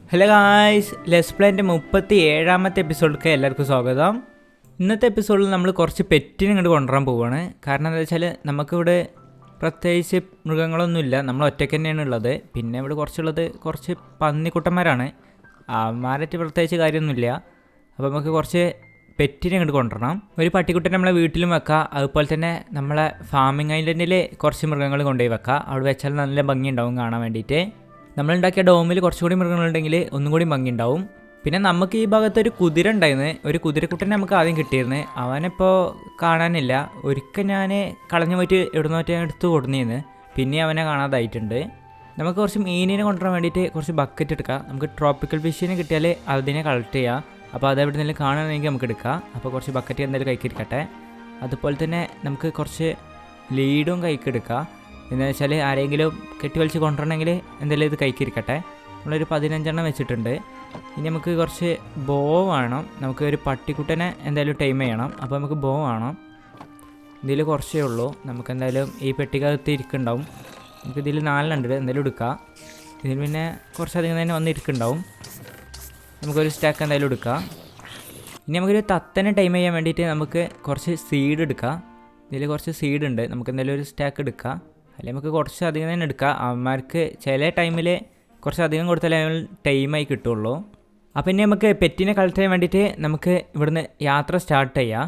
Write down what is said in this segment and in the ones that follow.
Hello guys, let's പ്ലേൻ്റെ 37ാമത്തെ എപ്പിസോഡിലേക്ക് എല്ലാവർക്കും സ്വാഗതം. ഇന്നത്തെ എപ്പിസോഡിൽ നമ്മൾ കുറച്ച് പെറ്റിനെ ഇങ്ങോട്ട് കൊണ്ടുവരാൻ പോവുകയാണ്. കാരണം എന്താ വെച്ചാൽ നമുക്കിവിടെ പ്രത്യേകിച്ച് മൃഗങ്ങളൊന്നുമില്ല, നമ്മൾ ഒറ്റയ്ക്ക് തന്നെയാണ് ഉള്ളത്. പിന്നെ ഇവിടെ കുറച്ച് പന്നിക്കുട്ടന്മാരാണ്, അവന്മാരായിട്ട് പ്രത്യേകിച്ച് കാര്യമൊന്നുമില്ല. അപ്പോൾ നമുക്ക് കുറച്ച് പെറ്റിനെ ഇങ്ങോട്ട് കൊണ്ടുവരണം. ഒരു പട്ടിക്കുട്ടനെ നമ്മളെ വീട്ടിലും വെക്കാം, അതുപോലെ തന്നെ നമ്മളെ ഫാമിംഗ് ഐലൻഡിൽ കുറച്ച് മൃഗങ്ങൾ കൊണ്ടുപോയി വെക്കാം. അവിടെ വെച്ചാൽ നല്ല ഭംഗി ഉണ്ടാവും കാണാൻ വേണ്ടിയിട്ട്. നമ്മളുണ്ടാക്കിയ ഡോമിൽ കുറച്ചുകൂടി മൃഗങ്ങളുണ്ടെങ്കിൽ ഒന്നും കൂടി ഭംഗി ഉണ്ടാവും. പിന്നെ നമുക്ക് ഈ ഭാഗത്ത് ഒരു കുതിര ഉണ്ടായിരുന്നു, ഒരു കുതിരക്കുട്ടനെ നമുക്ക് ആദ്യം കിട്ടിയിരുന്നു. അവനിപ്പോൾ കാണാനില്ല. ഒരിക്കൽ ഞാൻ കളഞ്ഞു പോയിട്ട് എവിടുന്ന് മറ്റേ എടുത്ത് കൊടുന്നിരുന്നു, പിന്നെ അവനെ കാണാതായിട്ടുണ്ട്. നമുക്ക് കുറച്ച് മീനിനെ കൊണ്ടുവരാൻ വേണ്ടിയിട്ട് കുറച്ച് ബക്കറ്റ് എടുക്കാം. നമുക്ക് ട്രോപ്പിക്കൽ ഫിഷിനെ കിട്ടിയാൽ അതിനെ കളക്ട് ചെയ്യാം. അപ്പോൾ അത് എവിടെ നിന്നെങ്കിലും കാണുകയാണെങ്കിൽ നമുക്ക് എടുക്കാം. അപ്പോൾ കുറച്ച് ബക്കറ്റ് എന്തായാലും കൈക്കിരിക്കട്ടെ. അതുപോലെ തന്നെ നമുക്ക് കുറച്ച് ലീഡും കൈക്കെടുക്കാം. എന്താണെന്ന് വെച്ചാൽ ആരെങ്കിലും കെട്ടി വലിച്ച് കൊണ്ടുവരണമെങ്കിൽ എന്തെങ്കിലും ഇത് കൈക്കിരിക്കട്ടെ. നമ്മളൊരു 15 വെച്ചിട്ടുണ്ട്. ഇനി നമുക്ക് കുറച്ച് ബോ വേണം. നമുക്ക് ഒരു പട്ടിക്കുട്ടനെ എന്തായാലും ടൈം ചെയ്യണം. അപ്പോൾ നമുക്ക് ബോ വേണം. ഇതിൽ കുറച്ചേ ഉള്ളൂ. നമുക്ക് എന്തായാലും ഈ പെട്ടിക്കകത്ത് ഇരിക്കുന്നുണ്ടാവും. നമുക്ക് ഇതിൽ 4 എന്തായാലും എടുക്കാം. ഇതിൽ പിന്നെ കുറച്ചധികം തന്നെ വന്നിരിക്കുന്നുണ്ടാവും. നമുക്കൊരു സ്റ്റാക്ക് എന്തായാലും എടുക്കാം. ഇനി നമുക്കൊരു തത്തനെ ടൈം ചെയ്യാൻ വേണ്ടിയിട്ട് നമുക്ക് കുറച്ച് സീഡ് എടുക്കാം. ഇതിൽ കുറച്ച് സീഡ് ഉണ്ട്, നമുക്ക് എന്തായാലും ഒരു സ്റ്റാക്ക് എടുക്കാം. അല്ലെങ്കിൽ നമുക്ക് കുറച്ച് അധികം തന്നെ എടുക്കാം. അവന്മാർക്ക് ചില ടൈമിൽ കുറച്ചധികം കൊടുത്താലേ ടൈമായി കിട്ടുള്ളൂ. അപ്പോൾ ഇനി നമുക്ക് പെറ്റിനെ കളക്ട് ചെയ്യാൻ വേണ്ടിയിട്ട് നമുക്ക് ഇവിടുന്ന് യാത്ര സ്റ്റാർട്ട് ചെയ്യാം.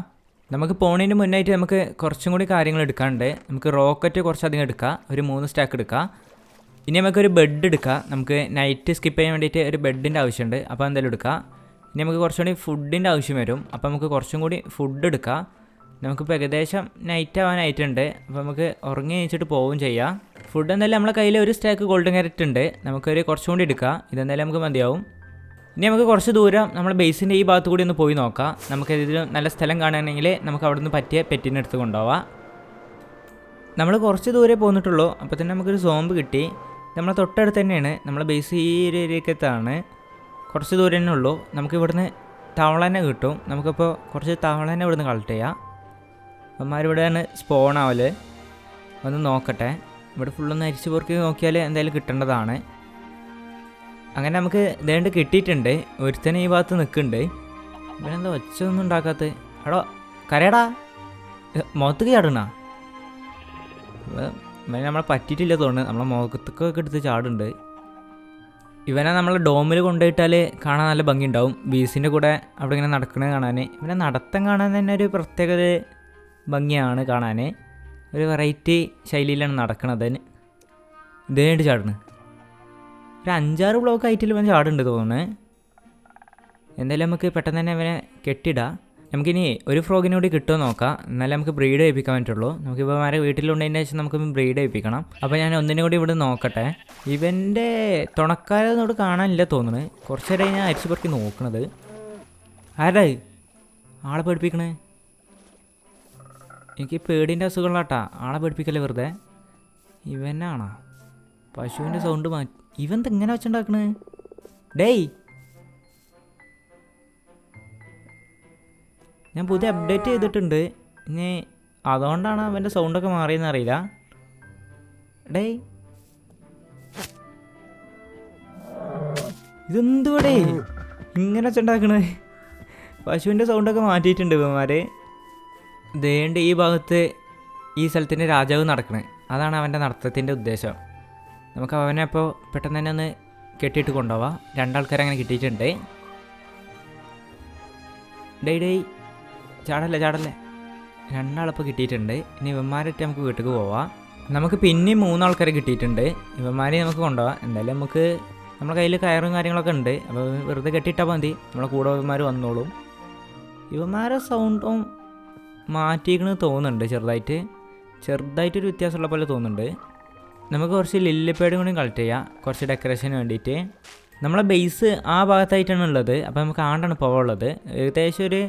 നമുക്ക് പോണതിന് മുന്നായിട്ട് നമുക്ക് കുറച്ചും കൂടി കാര്യങ്ങൾ എടുക്കാനുണ്ട്. നമുക്ക് റോക്കറ്റ് കുറച്ചധികം എടുക്കാം, ഒരു 3 സ്റ്റാക്ക് എടുക്കാം. ഇനി നമുക്കൊരു ബെഡ് എടുക്കാം. നമുക്ക് നൈറ്റ് സ്കിപ്പ് ചെയ്യാൻ വേണ്ടിയിട്ട് ഒരു ബെഡിൻ്റെ ആവശ്യമുണ്ട്, അപ്പോൾ എന്തായാലും എടുക്കാം. ഇനി നമുക്ക് കുറച്ചുകൂടി ഫുഡിൻ്റെ ആവശ്യം വരും, അപ്പോൾ നമുക്ക് കുറച്ചും കൂടി ഫുഡ് എടുക്കാം. നമുക്കിപ്പോൾ ഏകദേശം നൈറ്റ് ആവാനായിട്ടുണ്ട്, അപ്പോൾ നമുക്ക് ഉറങ്ങി എണീച്ചിട്ട് പോവുകയും ചെയ്യാം. ഫുഡ് എന്തായാലും നമ്മളെ കയ്യിൽ ഒരു സ്റ്റാക്ക് ഗോൾഡൻ ക്യാരറ്റ് ഉണ്ട്, നമുക്കൊരു കുറച്ചും കൂടി എടുക്കാം. ഇതെന്തായാലും നമുക്ക് മതിയാവും. ഇനി നമുക്ക് കുറച്ച് ദൂരം നമ്മുടെ ബേസിൻ്റെ ഈ ഭാഗത്ത് കൂടി ഒന്ന് പോയി നോക്കാം. നമുക്ക് ഇതിൽ നല്ല സ്ഥലം കാണുകയാണെങ്കിൽ നമുക്ക് അവിടെ നിന്ന് പറ്റിയ പെറ്റിനെ എടുത്ത് കൊണ്ടുപോവാം. നമ്മൾ കുറച്ച് ദൂരെ പോന്നിട്ടുള്ളൂ, അപ്പോൾ തന്നെ നമുക്കൊരു സോംബ് കിട്ടി. നമ്മളെ തൊട്ടടുത്ത് തന്നെയാണ്, നമ്മളെ ബേസ് ഈ ഒരു ഏരിയക്കത്താണ്, കുറച്ച് ദൂരം തന്നെ ഉള്ളൂ. നമുക്ക് ഇവിടുന്ന് തവളനെ കിട്ടും. നമുക്കിപ്പോൾ കുറച്ച് തവളനെ ഇവിടുന്ന് കളക്ട് ചെയ്യാം. അമ്മമാരിവിടെയാണ് സ്പോൺ ആവൽ. ഒന്ന് നോക്കട്ടെ, ഇവിടെ ഫുള്ളൊന്ന് അരിച്ച് പൊറുക്കി നോക്കിയാൽ എന്തായാലും കിട്ടേണ്ടതാണ്. അങ്ങനെ നമുക്ക് ഇതേണ്ട് കിട്ടിയിട്ടുണ്ട്. ഒരുത്തന്നെ ഈ ഭാഗത്ത് നിൽക്കുന്നുണ്ട്. ഇവനെന്താ ഒച്ചൊന്നും ഉണ്ടാക്കാത്ത? എടോ കരയടാ, മുഖത്തേക്ക് ചാടണ. ഇവനെ നമ്മളെ പറ്റിയിട്ടില്ല തോന്നുന്നു, നമ്മളെ മുഖത്തൊക്കെ എടുത്ത് ചാടുന്നുണ്ട്. ഇവനെ നമ്മൾ ഡോമിൽ കൊണ്ടുപോയിട്ടാൽ കാണാൻ നല്ല ഭംഗി ഉണ്ടാവും. ബീസിൻ്റെ കൂടെ അവിടെ ഇങ്ങനെ നടക്കുന്നത് കാണാൻ, ഇവനെ നടത്തം കാണാൻ തന്നെ ഒരു പ്രത്യേക ഭംഗിയാണ് കാണാൻ. ഒരു വെറൈറ്റി ശൈലിയിലാണ് നടക്കണത്. ഇതേണ്ട് ചാടുന്നത് ഒരു 5-6 ബ്ലോക്ക് ആയിട്ടില്ല ഇവൻ ചാടുന്നുണ്ട് തോന്നുന്നത്. എന്തായാലും നമുക്ക് പെട്ടെന്ന് തന്നെ ഇവനെ കെട്ടിടാം. നമുക്കിനി ഒരു ഫ്രോഗിനെ കൂടി കിട്ടുമോ നോക്കാം, എന്നാലും നമുക്ക് ബ്രീഡ് ചെയ്യിപ്പിക്കാൻ പറ്റുള്ളൂ. നമുക്ക് ഇവന്മാരെ വീട്ടിലുണ്ടതിൻ്റെ ശേഷം നമുക്ക് ബ്രീഡ് ചെയ്യിപ്പിക്കണം. അപ്പോൾ ഞാൻ ഒന്നിനും കൂടി ഇവിടെ നോക്കട്ടെ. ഇവൻ്റെ തുണക്കാരനോട് കാണാനില്ല തോന്നുന്നത്. കുറച്ച് നേരം ഞാൻ അരിച്ചു പെറുക്കി നോക്കണത്. ആരാ ആളെ പേടിപ്പിക്കണേ? എനിക്ക് പേടിൻ്റെ അസുഖമുള്ളാട്ടാ, ആളെ പേടിപ്പിക്കല്ലേ വെറുതെ. ഇവനാണോ പശുവിൻ്റെ സൗണ്ട് മാറ്റി? ഇവൻ എങ്ങനെ വെച്ചുണ്ടാക്കണേ? ഡേയ്, ഞാൻ പുതിയ അപ്ഡേറ്റ് ചെയ്തിട്ടുണ്ട്, ഇനി അതുകൊണ്ടാണ് അവൻ്റെ സൗണ്ടൊക്കെ മാറിയെന്ന് അറിയില്ല. ഡേയ്, ഇതെന്തുവടേ ഇങ്ങനെ വെച്ചുണ്ടാക്കണേ? പശുവിൻ്റെ സൗണ്ടൊക്കെ മാറ്റിയിട്ടുണ്ട് ഇവന്മാർ. ദേണ്ട് ഈ ഭാഗത്ത് ഈ സ്ഥലത്തിൻ്റെ രാജാവ് നടക്കണേ, അതാണ് അവൻ്റെ നടത്തത്തിൻ്റെ ഉദ്ദേശം. നമുക്ക് അവനെ അപ്പോൾ പെട്ടെന്ന് തന്നെ ഒന്ന് കെട്ടിയിട്ട് കൊണ്ടുപോവാം. 2 ആൾക്കാരെ അങ്ങനെ കിട്ടിയിട്ടുണ്ട്. ഡേയ് ചാടല്ലേ 2 ആളിപ്പോൾ കിട്ടിയിട്ടുണ്ട്. ഇനി ഇവന്മാരിട്ട് നമുക്ക് വീട്ടിലേക്ക് പോവാം. നമുക്ക് പിന്നെയും 3 ആൾക്കാരെ കിട്ടിയിട്ടുണ്ട്. ഇവന്മാരെ നമുക്ക് കൊണ്ടുപോകാം. എന്തായാലും നമുക്ക് നമ്മുടെ കയ്യിൽ കയറും കാര്യങ്ങളൊക്കെ ഉണ്ട്, അപ്പോൾ വെറുതെ കെട്ടിയിട്ടാൽ മതി, നമ്മളെ കൂടെ ഇവന്മാർ വന്നോളും. ഇവന്മാരെ സൗണ്ടും മാറ്റിയിരിക്കണമെന്ന് തോന്നുന്നുണ്ട്, ചെറുതായിട്ടൊരു വ്യത്യാസമുള്ള പോലെ തോന്നുന്നുണ്ട്. നമുക്ക് കുറച്ച് ലില്ലിപ്പേടും കൂടി കളക്ട് ചെയ്യാം, കുറച്ച് ഡെക്കറേഷന് വേണ്ടിയിട്ട്. നമ്മളെ ബേസ് ആ ഭാഗത്തായിട്ടാണ് ഉള്ളത്, അപ്പോൾ നമുക്ക് ആണ്ടാണ് പോകാനുള്ളത്. ഏകദേശം ഒരു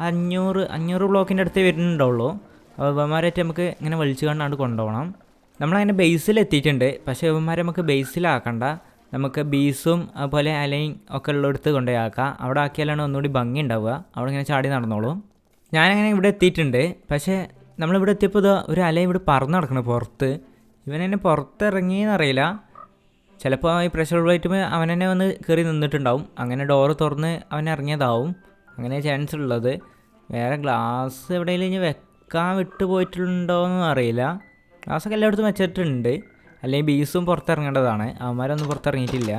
500 ബ്ലോക്കിൻ്റെ അടുത്ത് വരുന്നുണ്ടാവുള്ളൂ. അപ്പോൾ ഇവന്മാരായിട്ട് നമുക്ക് ഇങ്ങനെ വലിച്ചു കണ്ടാണ്ട് കൊണ്ടുപോകണം. നമ്മളങ്ങനെ ബേസിലെത്തിയിട്ടുണ്ട്, പക്ഷേ ഇവന്മാരെ നമുക്ക് ബേസിലാക്കണ്ട, നമുക്ക് ബീസും അതുപോലെ അലയും ഒക്കെ ഉള്ളിടത്ത് കൊണ്ടുപോയി ആക്കാം. അവിടെ ആക്കിയാലാണ് ഒന്നുകൂടി ഭംഗി ഉണ്ടാവുക. അവിടെ ഇങ്ങനെ ചാടി നടന്നോളും. ഞാനങ്ങനെ ഇവിടെ എത്തിയിട്ടുണ്ട്, പക്ഷേ നമ്മളിവിടെ എത്തിയപ്പോൾ ഒരു അല ഇവിടെ പറന്ന് നടക്കണം പുറത്ത്. ഇവനെന്നെ പുറത്തിറങ്ങിയെന്നറിയില്ല, ചിലപ്പോൾ ഈ പ്രഷർ പ്ലേറ്റും അവൻ തന്നെ വന്ന് കയറി നിന്നിട്ടുണ്ടാവും. അങ്ങനെ ഡോറ് തുറന്ന് അവൻ ഇറങ്ങിയതാവും. അങ്ങനെ ചാൻസ് ഉള്ളത്. വേറെ ഗ്ലാസ് എവിടെയെങ്കിലും ഇനി വെക്കാൻ വിട്ടു പോയിട്ടുണ്ടോയെന്നും അറിയില്ല. ഗ്ലാസ്സൊക്കെ എല്ലായിടത്തും വെച്ചിട്ടുണ്ട്. അല്ലെങ്കിൽ ബീസും പുറത്തിറങ്ങേണ്ടതാണ്. അവന്മാരൊന്നും പുറത്തിറങ്ങിയിട്ടില്ല.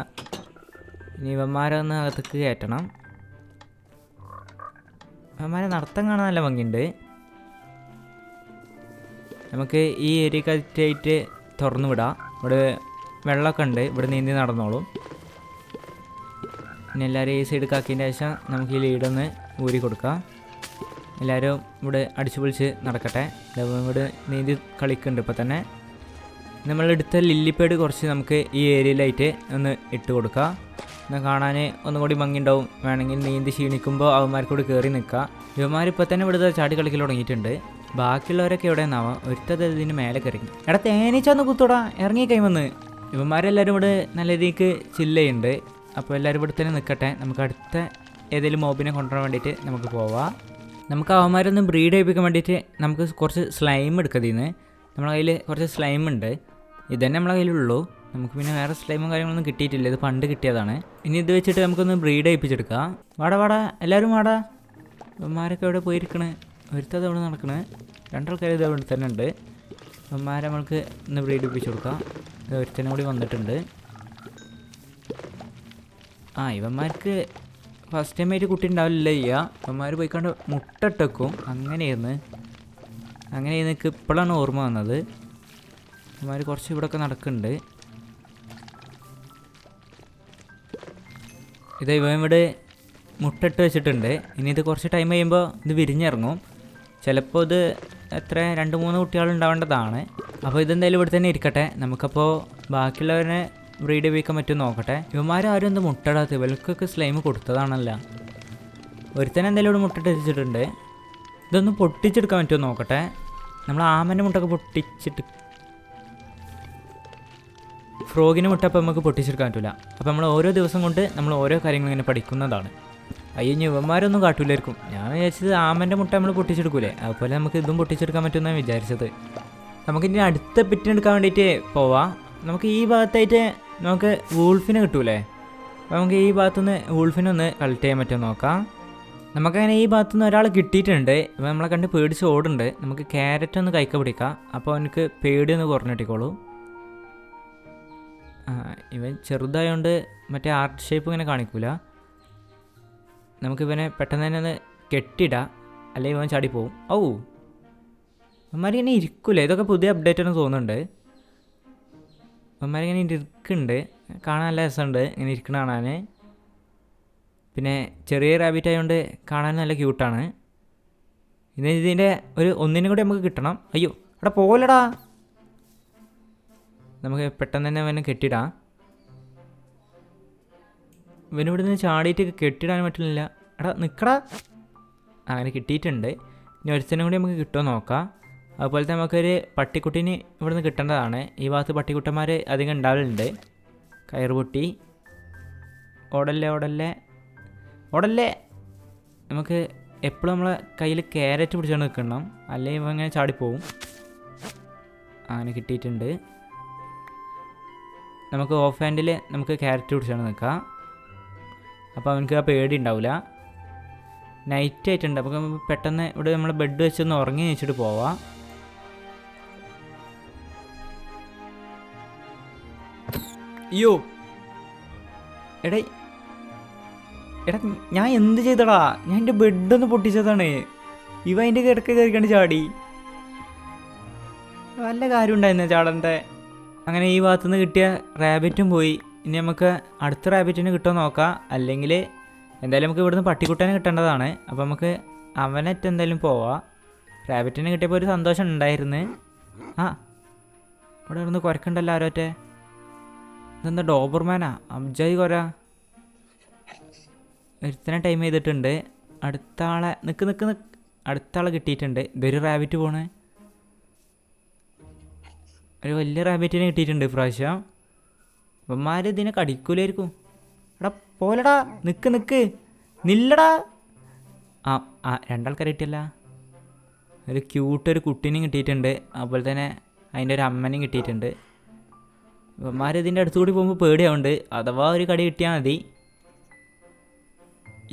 ഇനി ഇവന്മാരെ ഒന്ന് അകത്തേക്ക് കയറ്റണം. അവന്മാരെ നടത്തം കാണാൻ നല്ല ഭംഗിയുണ്ട്. നമുക്ക് ഈ ഏരിയ കറക്റ്റായിട്ട് തുറന്നു വിടാം. ഇവിടെ വെള്ളമൊക്കെ ഉണ്ട്. ഇവിടെ നീന്തി നടന്നോളും. പിന്നെ എല്ലാവരും ഈ സൈഡ് കാക്കിയതിൻ്റെ ശേഷം നമുക്ക് ഈ ലീഡൊന്ന് ഊരി കൊടുക്കാം. എല്ലാവരും ഇവിടെ അടിച്ചു പൊളിച്ച് നടക്കട്ടെ. ഇവിടെ നീന്തി കളിക്കുന്നുണ്ട് ഇപ്പോൾ തന്നെ. നമ്മളെടുത്ത ലില്ലിപ്പേഡ് കുറച്ച് നമുക്ക് ഈ ഏരിയയിലായിട്ട് ഒന്ന് ഇട്ട് കൊടുക്കാം. എന്നാൽ കാണാൻ ഒന്നുകൂടി ഭംഗിയുണ്ടാവും. വേണമെങ്കിൽ നീന്തി ക്ഷീണിക്കുമ്പോൾ അവന്മാർക്കൂടി കയറി നിൽക്കാം. ഇവന്മാരിപ്പോൾ തന്നെ ഇവിടുത്തെ ചാടി കളിക്കൽ തുടങ്ങിയിട്ടുണ്ട്. ബാക്കിയുള്ളവരൊക്കെ എവിടെ നിന്നാവാം. ഒരുത്തത് ഇതിന് മേലെ കയറി. എടാ തേനീച്ചൊന്ന് കുത്തോടാ, ഇറങ്ങി കൈവന്ന്. ഇവന്മാരെല്ലാവരും ഇവിടെ നല്ല രീതിക്ക് ചില്ലുണ്ട്. അപ്പോൾ എല്ലാവരും ഇവിടെ തന്നെ നിൽക്കട്ടെ. നമുക്ക് അടുത്ത ഏതെങ്കിലും മോബിനെ കൊണ്ടുവരാൻ വേണ്ടിയിട്ട് നമുക്ക് പോവാം. നമുക്ക് അവന്മാരൊന്ന് ബ്രീഡ് ചെയ്യിപ്പിക്കാൻ വേണ്ടിയിട്ട് നമുക്ക് കുറച്ച് സ്ലൈം എടുക്കതിന്ന്. നമ്മളെ കയ്യിൽ കുറച്ച് സ്ലൈം ഉണ്ട്. ഇതന്നെ നമ്മളെ കയ്യിലുള്ളൂ. നമുക്ക് പിന്നെ വേറെ സ്ലൈമും കാര്യങ്ങളൊന്നും കിട്ടിയിട്ടില്ല. ഇത് പണ്ട് കിട്ടിയതാണ്. ഇനി ഇത് വെച്ചിട്ട് നമുക്കൊന്ന് ബ്രീഡ് ചെയ്യിപ്പിച്ചെടുക്കാം. വാടാ എല്ലാവരും വാടാ. ഇവന്മാരൊക്കെ എവിടെ പോയിരിക്കണേ? ഒരുത്തത് അവിടെ നടക്കണേ. രണ്ടാൾക്കാർ ഇത് അവിടെ തന്നെ ഉണ്ട്. ഇവന്മാരെ നമ്മൾക്ക് ഒന്ന് ബ്രീഡ് ചെയ്യിപ്പിച്ച് കൊടുക്കാം. ഇത് ഒരുത്തനും കൂടി വന്നിട്ടുണ്ട്. ഇവന്മാർക്ക് ഫസ്റ്റ് ടൈം ആയിട്ട് കുട്ടി ഉണ്ടാവില്ല ചെയ്യുക. ഇവന്മാർ പോയിക്കൊണ്ട് മുട്ടട്ടേക്കും. അങ്ങനെയായിരുന്നു എനിക്ക് ഇപ്പോഴാണ് ഓർമ്മ വന്നത്. ഇവന്മാർ കുറച്ച് ഇവിടെയൊക്കെ നടക്കുന്നുണ്ട്. ഇവൻ ഇവിടെ മുട്ടിട്ട് വെച്ചിട്ടുണ്ട്. ഇനി ഇത് കുറച്ച് ടൈം കഴിയുമ്പോൾ ഇത് വിരിഞ്ഞിറങ്ങും. ചിലപ്പോൾ ഇത് 2-3 കുട്ടികൾ ഉണ്ടാവേണ്ടതാണ്. അപ്പോൾ ഇതെന്തായാലും ഇവിടെ തന്നെ ഇരിക്കട്ടെ. നമുക്കപ്പോൾ ബാക്കിയുള്ളവരെ ബ്രീഡ് ചെയ്യിക്കാൻ പറ്റുമെന്ന് നോക്കട്ടെ. ഇവന്മാരും എന്ത് മുട്ടടാത്ത, ഇവൽക്കൊക്കെ സ്ലൈം കൊടുത്തതാണല്ലോ. ഒരുത്തന്നെ എന്തായാലും ഇവിടെ മുട്ടിട്ട് വെച്ചിട്ടുണ്ട്. ഇതൊന്ന് പൊട്ടിച്ചെടുക്കാൻ പറ്റുമോ നോക്കട്ടെ. നമ്മൾ ആമൻ്റെ മുട്ടൊക്കെ പൊട്ടിച്ചിട്ട് ഫ്രോഗിൻ്റെ മുട്ട അപ്പോൾ നമുക്ക് പൊട്ടിച്ചെടുക്കാൻ പറ്റില്ല. അപ്പോൾ നമ്മൾ ഓരോ ദിവസം കൊണ്ട് നമ്മൾ ഓരോ കാര്യങ്ങൾ ഇങ്ങനെ പഠിക്കുന്നതാണ്. അയ്യോ ഇവന്മാരൊന്നും കാട്ടൂലായിരിക്കും. ഞാൻ വിചാരിച്ചത് ആമൻ്റെ മുട്ട നമ്മൾ പൊട്ടിച്ചെടുക്കൂലേ, അതുപോലെ നമുക്ക് ഇതും പൊട്ടിച്ചെടുക്കാൻ പറ്റുമെന്നാണ് വിചാരിച്ചത്. നമുക്കിനി അടുത്ത പിറ്റിനെടുക്കാൻ വേണ്ടിയിട്ട് പോവാം. നമുക്ക് ഈ ഭാഗത്തായിട്ട് നമുക്ക് വൂൾഫിനെ കിട്ടൂലേ. അപ്പോൾ നമുക്ക് ഈ ഭാഗത്തുനിന്ന് വൂൾഫിനെ ഒന്ന് കളക്ട് ചെയ്യാൻ പറ്റുമോ നോക്കാം. നമുക്കങ്ങനെ ഈ ഭാഗത്തുനിന്ന് ഒരാൾ കിട്ടിയിട്ടുണ്ട്. ഇവൻ നമ്മളെ കണ്ട് പേടിച്ച് ഓടുണ്ട്. നമുക്ക് ക്യാരറ്റ് ഒന്ന് കൈക്ക് പിടിക്കാം. അപ്പോൾ എനിക്ക് പേടിയൊന്ന് കുറഞ്ഞിട്ടിക്കോളൂ. ഇവൻ ചെറുതായതുകൊണ്ട് മറ്റേ ആർട്ട് ഷേപ്പ് ഇങ്ങനെ കാണിക്കൂല. നമുക്കിവനെ പെട്ടെന്ന് തന്നെ ഒന്ന് കെട്ടിടാം, അല്ലെങ്കിൽ ഇവൻ ചാടിപ്പോവും. അവന്മാരിങ്ങനെ ഇരിക്കൂലേ. ഇതൊക്കെ പുതിയ അപ്ഡേറ്റ് എന്ന് തോന്നുന്നുണ്ട്. അവന്മാരിങ്ങനെ ഇരിക്കുന്നുണ്ട്. കാണാൻ നല്ല രസമുണ്ട് ഇങ്ങനെ ഇരിക്കണ കാണാൻ. പിന്നെ ചെറിയ റാബിറ്റ് ആയതുകൊണ്ട് കാണാൻ നല്ല ക്യൂട്ടാണ്. ഇതിൻ്റെ ഒന്നിനും കൂടി നമുക്ക് കിട്ടണം. അയ്യോ എടാ പോലടാ. നമുക്ക് പെട്ടെന്ന് തന്നെ അവനെ കെട്ടിടാം. ഇവനിവിടുന്ന് ചാടിയിട്ട് കെട്ടിടാൻ പറ്റില്ല. എടാ നിൽക്കടാ. അങ്ങനെ കിട്ടിയിട്ടുണ്ട്. ഇനി ഒരുത്തനും കൂടി നമുക്ക് കിട്ടുമോ നോക്കാം. അതുപോലെ തന്നെ നമുക്കൊരു പട്ടിക്കുട്ടീന് ഇവിടുന്ന് കിട്ടേണ്ടതാണ്. ഈ ഭാഗത്ത് പട്ടിക്കുട്ടന്മാർ അധികം ഉണ്ടാവലുണ്ട്. കയറുപൊട്ടി ഓടല്ലേ. നമുക്ക് എപ്പോഴും നമ്മളെ കയ്യിൽ ക്യാരറ്റ് പിടിച്ചുകൊണ്ട് നിൽക്കണം, അല്ലെങ്കിൽ ഇവ ഇങ്ങനെ ചാടിപ്പോവും. അങ്ങനെ കിട്ടിയിട്ടുണ്ട്. നമുക്ക് ഓഫ് ഹാൻഡിൽ നമുക്ക് ക്യാരറ്റ് പിടിച്ചുകൊണ്ട് നിൽക്കാം. അപ്പോൾ അവനക്ക് ആ പേടി ഉണ്ടാവില്ല. നൈറ്റ് ആയിട്ടുണ്ട്. അപ്പോൾ പെട്ടെന്ന് ഇവിടെ നമ്മൾ ബെഡ് വെച്ചൊന്ന് ഉറങ്ങി വെച്ചിട്ട് പോവാം. അയ്യോ എടാ ഞാൻ എന്ത് ചെയ്തടാ. ഞാൻ എൻ്റെ ബെഡൊന്ന് പൊട്ടിച്ചതാണ്. ഇവ അതിൻ്റെ കിടക്ക കയറിക്കണ്ട് ചാടി. വല്ല കാര്യം ഉണ്ടായിരുന്നു ചാടൻ്റെ. അങ്ങനെ ഈ ഭാഗത്തുനിന്ന് കിട്ടിയ റാബിറ്റും പോയി. ഇനി നമുക്ക് അടുത്ത റാബിറ്റിന് കിട്ടുമോ നോക്കാം. അല്ലെങ്കിൽ എന്തായാലും നമുക്ക് ഇവിടുന്ന് പട്ടിക്കുട്ടനെ കിട്ടേണ്ടതാണ്. അപ്പോൾ നമുക്ക് അവനറ്റ് എന്തായാലും പോവാം. റാബിറ്റിനെ കിട്ടിയപ്പോൾ ഒരു സന്തോഷം ഉണ്ടായിരുന്നു. ഇവിടെ ഇരുന്ന് കുരക്കുണ്ടല്ലോ ആരോറ്റെ. ഇതെന്താ ഡോബർമാനാ? അബ്ജായി കൊര. ഒരുത്തനെ ടൈം ചെയ്തിട്ടുണ്ട്. അടുത്ത ആളെ അടുത്ത ആളെ കിട്ടിയിട്ടുണ്ട്. ഇതൊരു റാബിറ്റ് പോണേ. ഒരു വലിയ റാബിറ്റിനെ കിട്ടിയിട്ടുണ്ട് ഇപ്രാവശ്യം. ഇവന്മാർ ഇതിനെ കടിക്കൂലായിരിക്കും. എടാ പോലടാ. നില്ലടാ. രണ്ടാൾക്കാരെ കിട്ടിയല്ല. ഒരു കുട്ടീനെയും കിട്ടിയിട്ടുണ്ട്. അതുപോലെ തന്നെ അതിൻ്റെ ഒരു അമ്മനെയും കിട്ടിയിട്ടുണ്ട്. ഇവന്മാരിതിൻ്റെ അടുത്തുകൂടി പോകുമ്പോൾ പേടിയാവുണ്ട്. അഥവാ ഒരു കടി കിട്ടിയാൽ മതി.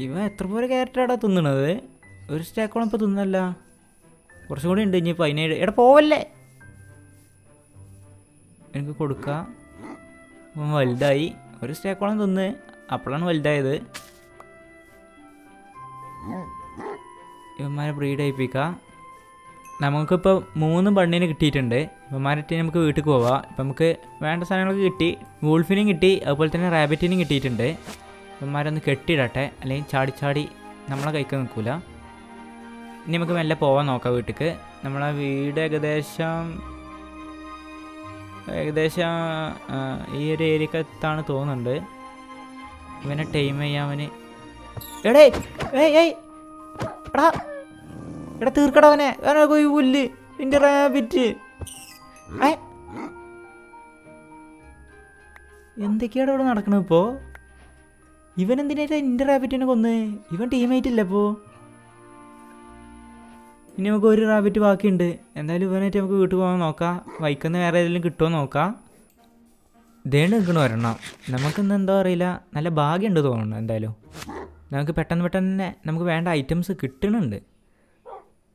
ഇവ എത്ര പോലെ ക്യാരറ്റാടാ തിന്നണത്? ഒരു സ്റ്റാക്കോളം ഇപ്പോൾ തിന്നല്ല. കുറച്ചും കൂടി ഉണ്ട് ഇനി 17. എടാ പോവല്ലേ, എനിക്ക് കൊടുക്കാം. വലുതായി. ഒരു സ്റ്റാക്കോളം തിന്ന്, അപ്പോഴാണ് വലുതായത്. ഇവന്മാരെ ബ്രീഡ് ചെയ്യിപ്പിക്കാം. നമുക്കിപ്പോൾ 3 ബണ്ണിന് കിട്ടിയിട്ടുണ്ട്. ഇവന്മാരിട്ട് നമുക്ക് വീട്ടിൽ പോവാം. ഇപ്പം നമുക്ക് വേണ്ട സാധനങ്ങളൊക്കെ കിട്ടി. വൂൾഫിനും കിട്ടി, അതുപോലെ തന്നെ റാബിറ്റിനും കിട്ടിയിട്ടുണ്ട്. ഇവന്മാരൊന്ന് കെട്ടിയിടട്ടെ, അല്ലെങ്കിൽ ചാടി നമ്മളെ കൈക്ക് നിൽക്കില്ല. ഇനി നമുക്ക് മെല്ലെ പോവാൻ നോക്കാം വീട്ടിലേക്ക്. നമ്മളെ വീട് ഏകദേശം ഈ ഒരു ഏരിയക്കത്താണ് തോന്നുന്നുണ്ട്. ഇവനെ ടൈം ചെയ്യാൻ എടേ എടാ തീർക്കടവനെ പോയി പുല്ല് എൻ്റെ റാബിറ്റ്. എന്തൊക്കെയാണ് ഇവിടെ നടക്കണത് ഇപ്പോൾ? ഇവൻ എന്തിനായിട്ട് എൻ്റെ റാബിറ്റിനെ കൊന്ന്? ഇവൻ ടീമായിട്ടില്ല ഇപ്പോൾ. ഇനി നമുക്ക് ഒരു റാബിറ്റ് ബാക്കിയുണ്ട്. എന്തായാലും ഇവനായിട്ട് നമുക്ക് വീട്ടിൽ പോകാൻ നോക്കാം. വൈക്കുന്ന വേറെ ഏതെങ്കിലും കിട്ടുമോ നോക്കാം. ദേണ്ട് നിൽക്കണ വരണം. നമുക്കിന്ന് എന്താ അറിയില്ല, നല്ല ഭാഗ്യമുണ്ട് തോന്നുന്നു. എന്തായാലും നമുക്ക് പെട്ടെന്ന് തന്നെ നമുക്ക് വേണ്ട ഐറ്റംസ് കിട്ടുന്നുണ്ട്.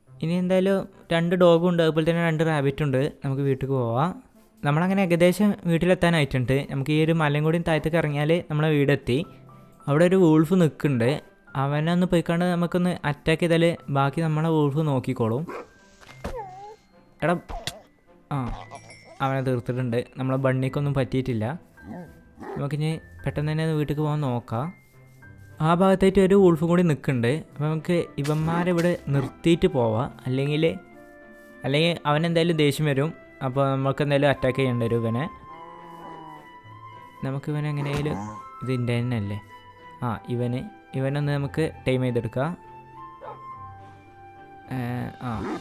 ഇനി എന്തായാലും 2 ഡോഗും ഉണ്ട്, അതുപോലെ തന്നെ 2 റാബിറ്റുണ്ട്. നമുക്ക് വീട്ടിൽ പോവാം. നമ്മളങ്ങനെ ഏകദേശം വീട്ടിലെത്താനായിട്ടുണ്ട്. നമുക്ക് ഈ ഒരു മലയും കൂടി താഴത്തേക്ക് ഇറങ്ങിയാൽ നമ്മളെ വീടെത്തി. അവിടെ ഒരു വൂൾഫ് നിൽക്കുന്നുണ്ട്. അവനെ ഒന്ന് പോയിക്കാണ്ട് നമുക്കൊന്ന് അറ്റാക്ക് ചെയ്താൽ ബാക്കി നമ്മളെ വൂൾഫ് നോക്കിക്കോളും. എടാ അവനെ തീർത്തിട്ടുണ്ട്. നമ്മളെ ബണ്ണിക്കൊന്നും പറ്റിയിട്ടില്ല. നമുക്കിനി പെട്ടെന്ന് തന്നെ വീട്ടിൽ പോകാൻ നോക്കാം. ആ ഭാഗത്തായിട്ട് ഒരു വൂൾഫും കൂടി നിൽക്കുന്നുണ്ട്. അപ്പോൾ നമുക്ക് ഇവന്മാരെ ഇവിടെ നിർത്തിയിട്ട് പോവാം. അല്ലെങ്കിൽ അവനെന്തായാലും ദേഷ്യം വരും. അപ്പോൾ നമുക്ക് എന്തായാലും അറ്റാക്ക് ചെയ്യേണ്ടി വരും ഇവനെ. നമുക്കിവനെ എങ്ങനെയായാലും ഇതിൻ്റെ തന്നെ അല്ലേ. ഇവനൊന്ന് നമുക്ക് ടൈം ചെയ്തെടുക്കാം.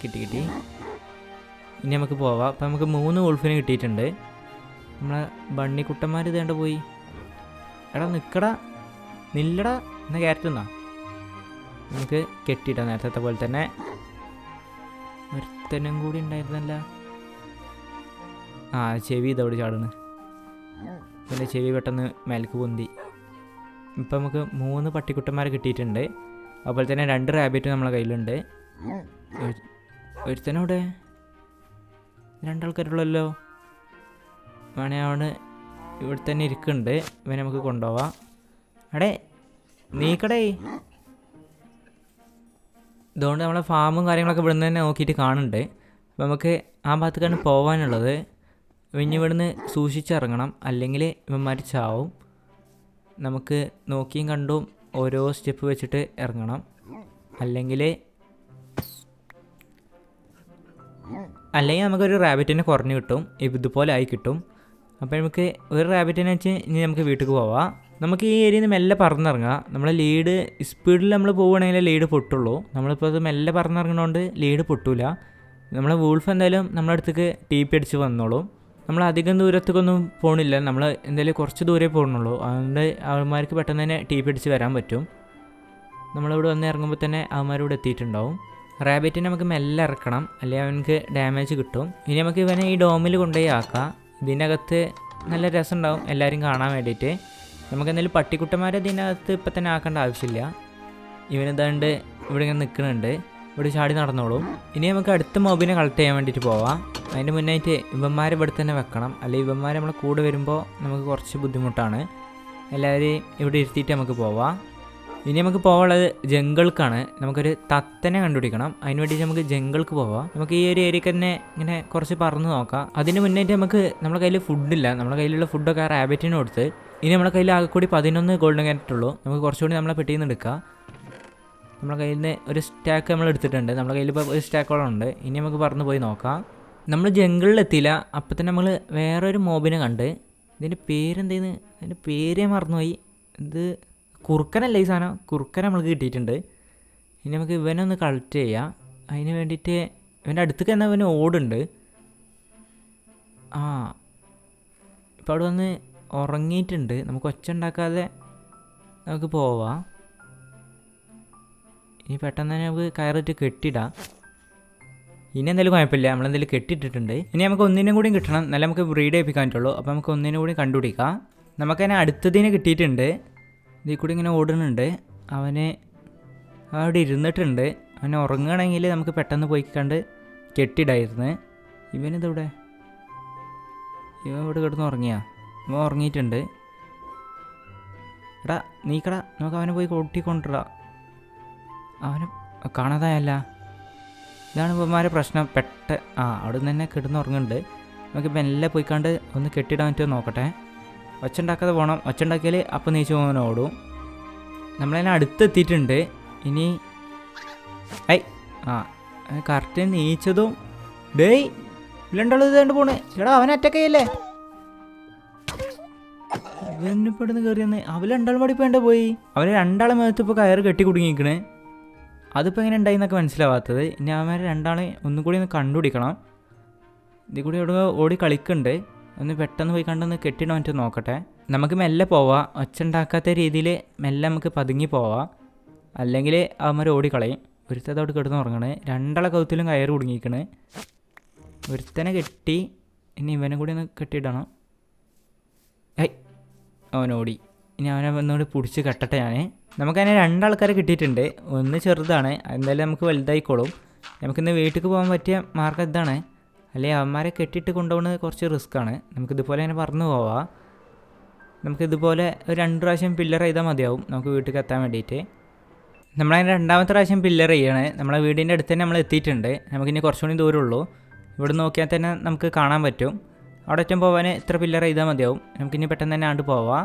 കിട്ടി. ഇനി നമുക്ക് പോവാം. അപ്പം നമുക്ക് 3 വൂൾഫിനെ കിട്ടിയിട്ടുണ്ട്. നമ്മളെ ബണ്ണിക്കുട്ടന്മാർ ഇതേണ്ട പോയി. എടാ നിൽക്കടാ, നില്ലടാ. എന്നാൽ ക്യാരറ്റ് എന്നാ നമുക്ക് കെട്ടിയിട്ടാം നേരത്തെ പോലെ തന്നെ. ഒരുത്തനും കൂടി ഉണ്ടായിരുന്നല്ല. ചെവി ഇതവിടെ ചാടുന്നു. പിന്നെ ചെവി പെട്ടെന്ന് മേലേക്ക് പൊന്തി. ഇപ്പം നമുക്ക് 3 പട്ടിക്കുട്ടന്മാരെ കിട്ടിയിട്ടുണ്ട്. അതുപോലെ തന്നെ 2 റാബിറ്റ് നമ്മളെ കയ്യിലുണ്ട്. ഒരുത്തനവിടെ 2 ആൾക്കാരുള്ളല്ലോ. വേണേ അവിടെ ഇവിടെ തന്നെ ഇരിക്കുന്നുണ്ട്. ഇവനെ നമുക്ക് കൊണ്ടുപോവാം. അടേ നീക്കടേ. ഇതുകൊണ്ട് നമ്മളെ ഫാമും കാര്യങ്ങളൊക്കെ ഇവിടെ നിന്ന് തന്നെ നോക്കിയിട്ട് കാണുന്നുണ്ട്. അപ്പോൾ നമുക്ക് ആ ഭാഗത്തേക്കാണ് പോകാനുള്ളത്. ഇനി ഇവിടുന്ന് സൂക്ഷിച്ചിറങ്ങണം, അല്ലെങ്കിൽ ഇവന്മാർ ചാവും. നമുക്ക് നോക്കിയും കണ്ടും ഓരോ സ്റ്റെപ്പ് വെച്ചിട്ട് ഇറങ്ങണം, അല്ലെങ്കിൽ നമുക്കൊരു റാബിറ്റിനെ കുറഞ്ഞ് കിട്ടും. ഇതുപോലെ ആയി കിട്ടും. അപ്പോൾ നമുക്ക് ഒരു റാബിറ്റിനെ വെച്ച് ഇനി നമുക്ക് വീട്ടിൽ പോവാം. നമുക്ക് ഈ ഏരിയയിൽ നിന്ന് മെല്ലെ പറന്നിറങ്ങാം. നമ്മളെ ലീഡ് സ്പീഡിൽ നമ്മൾ പോവുകയാണെങ്കിൽ ലീഡ് പൊട്ടുള്ളൂ. നമ്മളിപ്പോൾ അത് മെല്ലെ പറന്നിറങ്ങുന്നതുകൊണ്ട് ലീഡ് പൊട്ടൂല. നമ്മളെ വൂൾഫ് എന്തായാലും നമ്മളെ അടുത്തേക്ക് ടീപ്പി അടിച്ച് വന്നോളും. നമ്മൾ അധികം ദൂരത്തേക്കൊന്നും പോകണില്ല. നമ്മൾ എന്തായാലും കുറച്ച് ദൂരേ പോകുന്നുള്ളൂ. അതുകൊണ്ട് അവന്മാർക്ക് പെട്ടെന്ന് തന്നെ ടീപ്പി അടിച്ച് വരാൻ പറ്റും. നമ്മളിവിടെ വന്ന് ഇറങ്ങുമ്പോൾ തന്നെ അവന്മാരിവിടെ എത്തിയിട്ടുണ്ടാവും. റാബിറ്റിനെ നമുക്ക് മെല്ലെ ഇറക്കണം, അല്ലെങ്കിൽ അവനക്ക് ഡാമേജ് കിട്ടും. ഇനി നമുക്ക് ഇവനെ ഈ ഡോമിൽ കൊണ്ടുപോയി ആക്കാം. ഇതിനകത്ത് നല്ല രസമുണ്ടാവും എല്ലാവരും കാണാൻ വേണ്ടിയിട്ട്. നമുക്ക് എന്തായാലും പട്ടിക്കുട്ടന്മാരെ ഇതിനകത്ത് ഇപ്പം തന്നെ ആക്കേണ്ട ആവശ്യമില്ല. ഇവനെന്താണ്ട് ഇവിടെ ഇങ്ങനെ നിൽക്കുന്നുണ്ട്. ഇവിടെ ചാടി നടന്നോളും. ഇനി നമുക്ക് അടുത്ത മോബിനെ കളക്ട് ചെയ്യാൻ വേണ്ടിയിട്ട് പോവാം. അതിന് മുന്നായിട്ട് ഇവന്മാരെ ഇവിടെ തന്നെ വെക്കണം, അല്ലെങ്കിൽ ഇവന്മാർ നമ്മളെ കൂടെ വരുമ്പോൾ നമുക്ക് കുറച്ച് ബുദ്ധിമുട്ടാണ്. എല്ലാവരെയും ഇവിടെ ഇരുത്തിയിട്ട് നമുക്ക് പോവാം. ഇനി നമുക്ക് പോകാനുള്ളത് ജംഗിൾക്കാണ്. നമുക്കൊരു തത്തനെ കണ്ടുപിടിക്കണം. അതിന് വേണ്ടിയിട്ട് നമുക്ക് ജംഗിൾക്ക് പോവാം. നമുക്ക് ഈ ഒരു ഏരിയക്ക് തന്നെ ഇങ്ങനെ കുറച്ച് പറന്ന് നോക്കാം. അതിന് മുന്നായിട്ട് നമുക്ക് നമ്മുടെ കയ്യിൽ ഫുഡില്ല. നമ്മുടെ കയ്യിലുള്ള ഫുഡൊക്കെ റാബിറ്റിന് കൊടുത്ത്. ഇനി നമ്മുടെ കയ്യിൽ ആകെ കൂടി 11 ഗോൾഡൻ ക്യാരറ്റുള്ളൂ. നമുക്ക് കുറച്ചുകൂടി നമ്മളെ പെട്ടിയിൽ നിന്ന് എടുക്കാം. നമ്മുടെ കയ്യിൽ നിന്ന് ഒരു സ്റ്റാക്ക് നമ്മൾ എടുത്തിട്ടുണ്ട്. നമ്മുടെ കയ്യിൽ ഇപ്പോൾ ഒരു സ്റ്റാക്കോളം ഉണ്ട്. ഇനി നമുക്ക് പറന്ന് പോയി നോക്കാം. നമ്മൾ ജംഗിളിലെത്തിയില്ല. അപ്പം തന്നെ നമ്മൾ വേറൊരു മോബിനെ കണ്ട്. ഇതിൻ്റെ പേരെന്തേന്ന്, അതിൻ്റെ പേരേ മറന്നുപോയി. ഇത് കുറുക്കനല്ല ഈ സാധനം. കുറുക്കനെ നമ്മൾക്ക് കിട്ടിയിട്ടുണ്ട്. ഇനി നമുക്ക് ഇവനൊന്ന് കളക്ട് ചെയ്യാം. അതിന് വേണ്ടിയിട്ട് ഇവൻ്റെ അടുത്തേക്ക് തന്നെ ഇവന് ഓടുണ്ട്. ഇപ്പം അവിടെ വന്ന് ഉറങ്ങിയിട്ടുണ്ട്. നമുക്ക് ഒച്ച ഉണ്ടാക്കാതെ നമുക്ക് പോവാം. ഇനി പെട്ടെന്ന് തന്നെ നമുക്ക് കയറിയിട്ട് കെട്ടിടാം. ഇനി എന്തായാലും കുഴപ്പമില്ല, നമ്മളെന്തായാലും കെട്ടിയിട്ടിട്ടുണ്ട്. ഇനി നമുക്ക് ഒന്നിനും കൂടി കിട്ടണം, എന്നാലും നമുക്ക് ബ്രീഡ് ചെയ്യിപ്പിക്കാൻ പറ്റുള്ളൂ. അപ്പോൾ നമുക്ക് ഒന്നിനും കൂടി കണ്ടുപിടിക്കാം. നമുക്കതിനെ അടുത്തതിന് കിട്ടിയിട്ടുണ്ട്. ഇതിൽ കൂടി ഇങ്ങനെ ഓടുന്നുണ്ട്. അവന് അവിടെ ഇരുന്നിട്ടുണ്ട്. അവനെ ഉറങ്ങുകയാണെങ്കിൽ നമുക്ക് പെട്ടെന്ന് പോയി കണ്ട് കെട്ടിയിടായിരുന്നു. ഇവനിതെവിടെ? ഇവൻ ഇവിടെ കിടന്ന് ഉറങ്ങിയാ? ഇവൻ ഉറങ്ങിയിട്ടുണ്ട്. എടാ നീക്കടാ, നമുക്ക് അവനെ പോയി കൂട്ടിക്കൊണ്ടിടാ. അവനെ കാണാതായല്ല. ഇതാണ് ഇവന്മാരെ പ്രശ്നം. അവിടെ നിന്ന് തന്നെ കിടന്നുറങ്ങുന്നുണ്ട്. നമുക്ക് മെല്ലെ പോയിക്കാണ്ട് ഒന്ന് കെട്ടിടാൻ പറ്റുമോ നോക്കട്ടെ. ഒച്ച ഉണ്ടാക്കാതെ പോകണം. ഒച്ച ഉണ്ടാക്കിയാൽ അപ്പം നീച്ച് പോകാൻ ഓടും. നമ്മളതിനെ അടുത്തെത്തിയിട്ടുണ്ട്. ഇനി കറക്റ്റ് നീച്ചതും ഡേയ് ഇല്ലണ്ടല്ലോ ഇതുകൊണ്ട് പോണേ. ചേട്ടാ അവൻ അറ്റക്കയല്ലേ? ഇവനിപ്പെടുന്ന് കയറിയെന്ന്. അവര് രണ്ടാളും പാടി ഇപ്പോൾ പോയി. അവർ രണ്ടാളെ മേത്ത് ഇപ്പോൾ കയറ് കെട്ടി കുടുങ്ങിയിരിക്കണേ. അതിപ്പോൾ എങ്ങനെ ഉണ്ടായി എന്നൊക്കെ മനസ്സിലാവാത്തത്. ഇനി അവന്മാരെ രണ്ടാളെ ഒന്നും കൂടി ഒന്ന് കണ്ടുപിടിക്കണം. ഇതിൽ കൂടി ഇവിടെ ഓടി കളിക്കുന്നുണ്ട്. ഒന്ന് പെട്ടെന്ന് പോയി കണ്ടൊന്ന് കെട്ടിടാൻ പറ്റും നോക്കട്ടെ. നമുക്ക് മെല്ലെ പോവാം. ഒച്ച ഉണ്ടാക്കാത്ത രീതിയിൽ മെല്ലെ നമുക്ക് പതുങ്ങി പോവാം. അല്ലെങ്കിൽ അവന്മാർ ഓടിക്കളയും. ഒരുത്തതോട് കിടന്ന് ഉറങ്ങണേ. രണ്ടാളെ കൗത്തിലും കയറ് കുടുങ്ങിയിരിക്കണേ. ഒരുത്തനെ കെട്ടി. ഇനി ഇവനെ കൂടി ഒന്ന് കെട്ടിയിടണം. അവനോടി. ഇനി അവനെ ഒന്നുകൂടി പിടിച്ച് കെട്ടട്ടെ ഞാൻ. നമുക്കതിനെ രണ്ടാൾക്കാരെ കിട്ടിയിട്ടുണ്ട്. ഒന്ന് ചെറുതാണ്, എന്തായാലും നമുക്ക് വലുതായിക്കോളും. നമുക്കിന്ന് വീട്ടിലേക്ക് പോകാൻ പറ്റിയ മാർഗ്ഗം ഇതാണ്. അല്ലെങ്കിൽ അവന്മാരെ കെട്ടിയിട്ട് കൊണ്ടുപോകുന്നത് കുറച്ച് റിസ്ക്കാണ്. നമുക്കിതുപോലെ അങ്ങനെ പറന്ന് പോവാം. നമുക്കിതുപോലെ ഒരു 2 പ്രാവശ്യം പില്ലർ ചെയ്താൽ മതിയാവും നമുക്ക് വീട്ടിലേക്ക് എത്താൻ വേണ്ടിയിട്ട്. നമ്മളതിന് രണ്ടാമത്തെ പ്രാവശ്യം പില്ലർ ചെയ്യണേ. നമ്മളെ വീടിൻ്റെ അടുത്ത് തന്നെ നമ്മൾ എത്തിയിട്ടുണ്ട്. നമുക്കിനി കുറച്ചുകൂടി ദൂരമുള്ളൂ. ഇവിടെ നോക്കിയാൽ തന്നെ നമുക്ക് കാണാൻ പറ്റും. അവിടെ ഏറ്റവും പോകാൻ ഇത്ര പില്ലർ ചെയ്താൽ മതിയാവും. നമുക്കിനി പെട്ടെന്ന് തന്നെ ആണ്ട് പോവാം.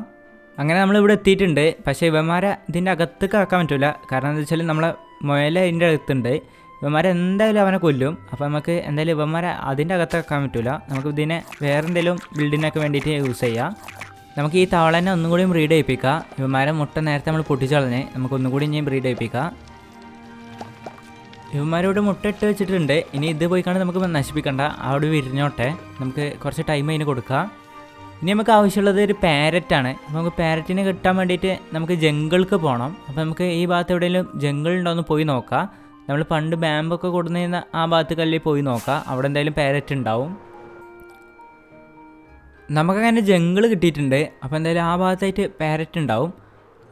അങ്ങനെ നമ്മളിവിടെ എത്തിയിട്ടുണ്ട്. പക്ഷേ ഇവന്മാരെ ഇതിൻ്റെ അകത്തേക്ക് ആക്കാൻ പറ്റില്ല. കാരണം എന്താ വെച്ചാൽ നമ്മളെ മുയല ഇതിൻ്റെ അകത്തുണ്ട്. ഇവന്മാരെ എന്തായാലും അവനെ കൊല്ലും. അപ്പോൾ നമുക്ക് എന്തായാലും ഇവന്മാരെ അതിൻ്റെ അകത്താക്കാൻ പറ്റില്ല. നമുക്ക് ഇതിനെ വേറെ എന്തെങ്കിലും ബിൽഡിങ്ങിനൊക്കെ വേണ്ടിയിട്ട് യൂസ് ചെയ്യാം. നമുക്ക് ഈ തവളനെ ഒന്നും കൂടി ബ്രീഡ് ചെയ്യിപ്പിക്കാം. ഇവന്മാരെ മുട്ട നേരത്തെ നമ്മൾ പൊട്ടിച്ച് കളഞ്ഞ് നമുക്ക് ഒന്നും കൂടി ഇനി ബ്രീഡ് ചെയ്യിപ്പിക്കാം. ഇവന്മാരോട് മുട്ട ഇട്ട് വെച്ചിട്ടുണ്ട്. ഇനി ഇത് പോയിക്കാണ്ട് നമുക്ക് നശിപ്പിക്കണ്ട, അവിടെ വിരിഞ്ഞോട്ടെ. നമുക്ക് കുറച്ച് ടൈം അതിന് കൊടുക്കാം. ഇനി നമുക്ക് ആവശ്യമുള്ളത് ഒരു പാരറ്റാണ്. അപ്പോൾ നമുക്ക് പാരറ്റിനെ കിട്ടാൻ വേണ്ടിയിട്ട് നമുക്ക് ജംഗിൾക്ക് പോകണം. അപ്പോൾ നമുക്ക് ഈ ഭാഗത്ത് എവിടെയെങ്കിലും ജംഗിൾ ഉണ്ടോയെന്ന് പോയി നോക്കാം. നമ്മൾ പണ്ട് ബാമ്പൊക്കെ കൊടുക്കുന്ന ആ ഭാഗത്ത് കല്ലിൽ പോയി നോക്കാം. അവിടെ എന്തായാലും പാരറ്റ് ഉണ്ടാവും. നമുക്കങ്ങനെ ജംഗിൾ കിട്ടിയിട്ടുണ്ട്. അപ്പോൾ എന്തായാലും ആ ഭാഗത്തായിട്ട് പാരറ്റ് ഉണ്ടാവും.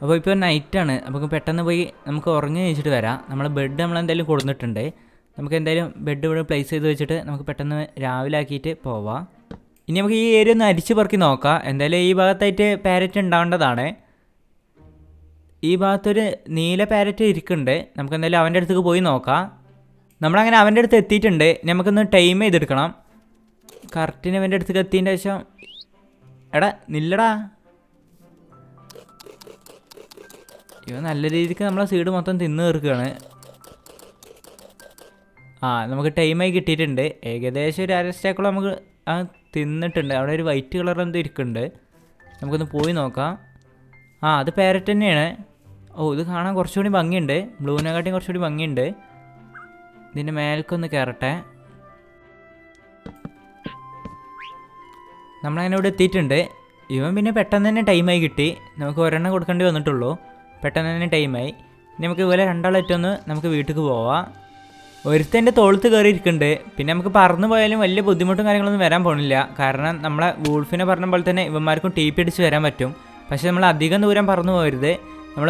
അപ്പോൾ ഇപ്പോൾ നൈറ്റാണ്. അപ്പോൾ പെട്ടെന്ന് പോയി നമുക്ക് ഉറങ്ങി വെച്ചിട്ട് വരാം. നമ്മളെ ബെഡ് നമ്മളെന്തായാലും കൊടുത്തിട്ടുണ്ട്. നമുക്ക് എന്തായാലും ബെഡ് ഇവിടെ പ്ലേസ് ചെയ്ത് വെച്ചിട്ട് നമുക്ക് പെട്ടെന്ന് രാവിലെ ആക്കിയിട്ട് പോവാം. ഇനി നമുക്ക് ഈ ഏരിയ ഒന്ന് അരിച്ച് പെറുക്കി നോക്കാം. എന്തായാലും ഈ ഭാഗത്തായിട്ട് പാരറ്റ് ഉണ്ടാവേണ്ടതാണ്. ഈ ഭാഗത്തൊരു നീല പാരറ്റ് ഇരിക്കുന്നുണ്ട്. നമുക്ക് എന്തായാലും അവൻ്റെ അടുത്തേക്ക് പോയി നോക്കാം. നമ്മളങ്ങനെ അവൻ്റെ അടുത്ത് എത്തിയിട്ടുണ്ട്. നമുക്കൊന്ന് ടൈം ചെയ്തെടുക്കണം. കറക്റ്റിന് അവൻ്റെ അടുത്തേക്ക് എത്തിയതിൻ്റെ ശേഷം എടാ നില്ലടാ. ഇവ നല്ല രീതിക്ക് നമ്മളെ സീഡ് മൊത്തം തിന്ന് തീർക്കുകയാണ്. നമുക്ക് ടൈമായി കിട്ടിയിട്ടുണ്ട്. ഏകദേശം ഒരു 1/2 സ്റ്റാക്കോളം നമുക്ക് തിന്നിട്ടുണ്ട്. അവിടെ ഒരു വൈറ്റ് കളർ എന്തോ ഇരിക്കുന്നുണ്ട്. നമുക്കൊന്ന് പോയി നോക്കാം. അത് പാരറ്റ് തന്നെയാണ്. ഇത് കാണാൻ കുറച്ചുകൂടി ഭംഗിയുണ്ട്. ബ്ലൂവിനെക്കാട്ടിയും കുറച്ചുകൂടി ഭംഗിയുണ്ട്. ഇതിൻ്റെ മേൽക്കൊന്ന് കയറട്ടെ. നമ്മളങ്ങനെ ഇവിടെ എത്തിയിട്ടുണ്ട്. ഇവൻ പിന്നെ പെട്ടെന്ന് തന്നെ ടൈമായി കിട്ടി. നമുക്ക് ഒരെണ്ണം കൊടുക്കേണ്ടി വന്നിട്ടുള്ളൂ. പെട്ടെന്ന് തന്നെ ടൈമായി. ഇനി നമുക്ക് ഇതുപോലെ രണ്ടാളേറ്റൊന്ന് നമുക്ക് വീട്ടിലേക്ക് പോവാം. ഒരുത്തൻ്റെ തോളത്ത് കയറി ഇരിക്കുന്നുണ്ട്. പിന്നെ നമുക്ക് പറന്ന് പോയാലും വലിയ ബുദ്ധിമുട്ടും കാര്യങ്ങളൊന്നും വരാൻ പോകുന്നില്ല. കാരണം നമ്മളെ വൂൾഫിനെ പറഞ്ഞ പോലെ തന്നെ ഇവന്മാർക്കും ടീപ്പ് അടിച്ച് വരാൻ പറ്റും. പക്ഷേ നമ്മൾ അധികം ദൂരം പറന്ന് പോകരുത്. നമ്മൾ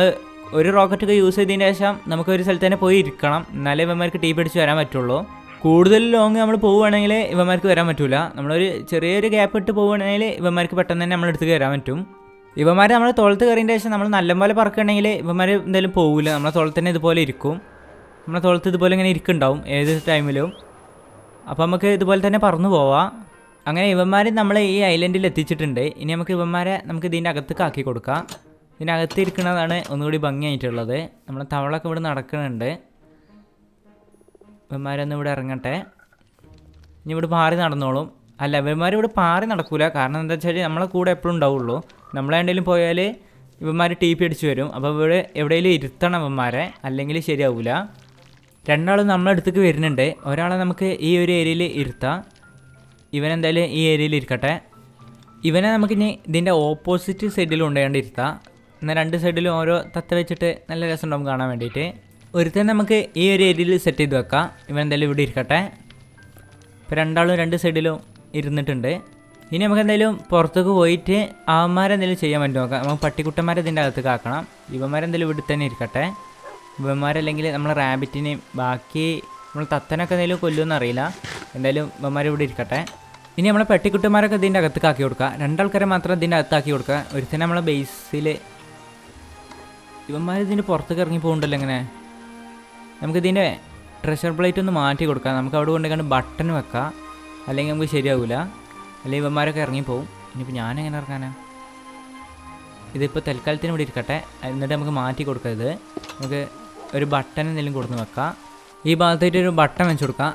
ഒരു റോക്കറ്റൊക്കെ യൂസ് ചെയ്തതിന് ശേഷം നമുക്ക് ഒരു സ്ഥലത്ത് തന്നെ പോയി ഇരിക്കണം. എന്നാലേ ഇവന്മാർക്ക് ടീപ്പ് അടിച്ച് വരാൻ പറ്റുള്ളൂ. കൂടുതൽ ലോങ് നമ്മൾ പോവുകയാണെങ്കിൽ ഇവന്മാർക്ക് വരാൻ പറ്റില്ല. നമ്മളൊരു ചെറിയൊരു ഗ്യാപ്പ് ഇട്ട് പോവുകയാണെങ്കിൽ ഇവന്മാർക്ക് പെട്ടെന്ന് തന്നെ നമ്മുടെ അടുത്ത് കയറാൻ പറ്റും. ഇവന്മാർ നമ്മളെ തോളത്ത് കയറിയതിൻ്റെ ശേഷം നമ്മൾ നല്ലപോലെ പറക്കുകയാണെങ്കിൽ ഇവന്മാർ എന്തായാലും പോകില്ല. നമ്മളെ തോളത്ത് തന്നെ ഇതുപോലെ ഇരിക്കും. നമ്മളെ തോളത്ത് ഇതുപോലെ ഇങ്ങനെ ഇരിക്കുന്നുണ്ടാവും ഏത് ടൈമിലും. അപ്പോൾ നമുക്ക് ഇതുപോലെ തന്നെ പറന്നു പോവാം. അങ്ങനെ ഇവന്മാർ നമ്മൾ ഈ ഐലൻഡിൽ എത്തിച്ചിട്ടുണ്ട്. ഇനി നമുക്ക് ഇവന്മാരെ നമുക്ക് ഇതിൻ്റെ അകത്തേക്ക് ആക്കി കൊടുക്കാം. ഇതിനകത്ത് ഇരിക്കുന്നതാണ് ഒന്നുകൂടി ഭംഗിയായിട്ടുള്ളത്. നമ്മളെ തവളൊക്കെ ഇവിടെ നടക്കുന്നുണ്ട്. ഇവന്മാരൊന്നും ഇവിടെ ഇറങ്ങട്ടെ. ഇനി ഇവിടെ പാറി നടന്നോളും. അല്ല, ഇവന്മാർ ഇവിടെ പാറി നടക്കൂല. കാരണം എന്താ വെച്ചാൽ നമ്മളെ കൂടെ എപ്പോഴും ഉണ്ടാവുള്ളൂ. നമ്മളെവിടെയെങ്കിലും പോയാൽ ഇവന്മാർ ടീപ്പി അടിച്ച് വരും. അപ്പോൾ ഇവിടെ എവിടെയെങ്കിലും ഇരുത്തണം ഇവന്മാരെ, അല്ലെങ്കിൽ ശരിയാവില്ല. രണ്ടാളും നമ്മളെ അടുത്തേക്ക് വരുന്നുണ്ട്. ഒരാളെ നമുക്ക് ഈ ഒരു ഏരിയയിൽ ഇരുത്താം. ഇവനെന്തായാലും ഈ ഏരിയയിൽ ഇരിക്കട്ടെ. ഇവനെ നമുക്കിനി ഇതിൻ്റെ ഓപ്പോസിറ്റ് സൈഡിൽ കൊണ്ടുപോയാണ്ട് ഇരുത്താം. എന്നാൽ 2 സൈഡിലും ഓരോ തത്ത വെച്ചിട്ട് നല്ല രസമുണ്ടാവും കാണാൻ വേണ്ടിയിട്ട്. ഒരുത്തൻ നമുക്ക് ഈ ഒരു ഏരിയയിൽ സെറ്റ് ചെയ്ത് വെക്കാം. ഇവനെന്തായാലും ഇവിടെ ഇരിക്കട്ടെ. ഇപ്പോൾ രണ്ടാളും രണ്ട് സൈഡിലും ഇരുന്നിട്ടുണ്ട്. ഇനി നമുക്ക് എന്തായാലും പുറത്തേക്ക് പോയിട്ട് അവന്മാരെന്തെങ്കിലും ചെയ്യാൻ പറ്റും നോക്കാം. നമുക്ക് പട്ടിക്കുട്ടന്മാരെ ഇതിൻ്റെ അകത്തേക്ക് ആക്കണം. ഇവന്മാരെന്തെങ്കിലും ഇവിടെ തന്നെ ഇരിക്കട്ടെ. ഇവന്മാരല്ലെങ്കിൽ നമ്മൾ റാബിറ്റിനെയും ബാക്കി നമ്മൾ തത്തനൊക്കെ എന്തെങ്കിലും കൊല്ലുമെന്ന് അറിയില്ല. എന്തായാലും ഇവന്മാർ ഇവിടെ ഇരിക്കട്ടെ. ഇനി നമ്മളെ പട്ടിക്കുട്ടന്മാരൊക്കെ ഇതിൻ്റെ അകത്തേക്ക് ആക്കി കൊടുക്കുക. രണ്ടാൾക്കാരെ മാത്രം ഇതിൻ്റെ അകത്താക്കി കൊടുക്കുക. ഒരുത്തന്നെ നമ്മളെ ബേസിൽ ഇവന്മാർ ഇതിൻ്റെ പുറത്തേക്ക് ഇറങ്ങി പോകുന്നുണ്ടല്ലോ. എങ്ങനെ നമുക്കിതിൻ്റെ ട്രഷർ പ്ലേറ്റ് ഒന്ന് മാറ്റി കൊടുക്കാം. നമുക്ക് അവിടെ കൊണ്ടുകൊണ്ട് ബട്ടൺ വെക്കാം, അല്ലെങ്കിൽ നമുക്ക് ശരിയാവില്ല, അല്ലെങ്കിൽ ഇവന്മാരൊക്കെ ഇറങ്ങിപ്പോവും. ഇനിയിപ്പോൾ ഞാനെങ്ങനെ ഇറങ്ങാനാ? ഇതിപ്പോൾ തൽക്കാലത്തിന് ഇവിടെ ഇരിക്കട്ടെ. എന്നിട്ട് നമുക്ക് മാറ്റി കൊടുക്കാം. ഇത് നമുക്ക് ഒരു ബട്ടൺ എന്തെങ്കിലും കൊടുന്ന് വെക്കാം. ഈ ഭാഗത്തായിട്ട് ഒരു ബട്ടൺ വെച്ച് കൊടുക്കാം.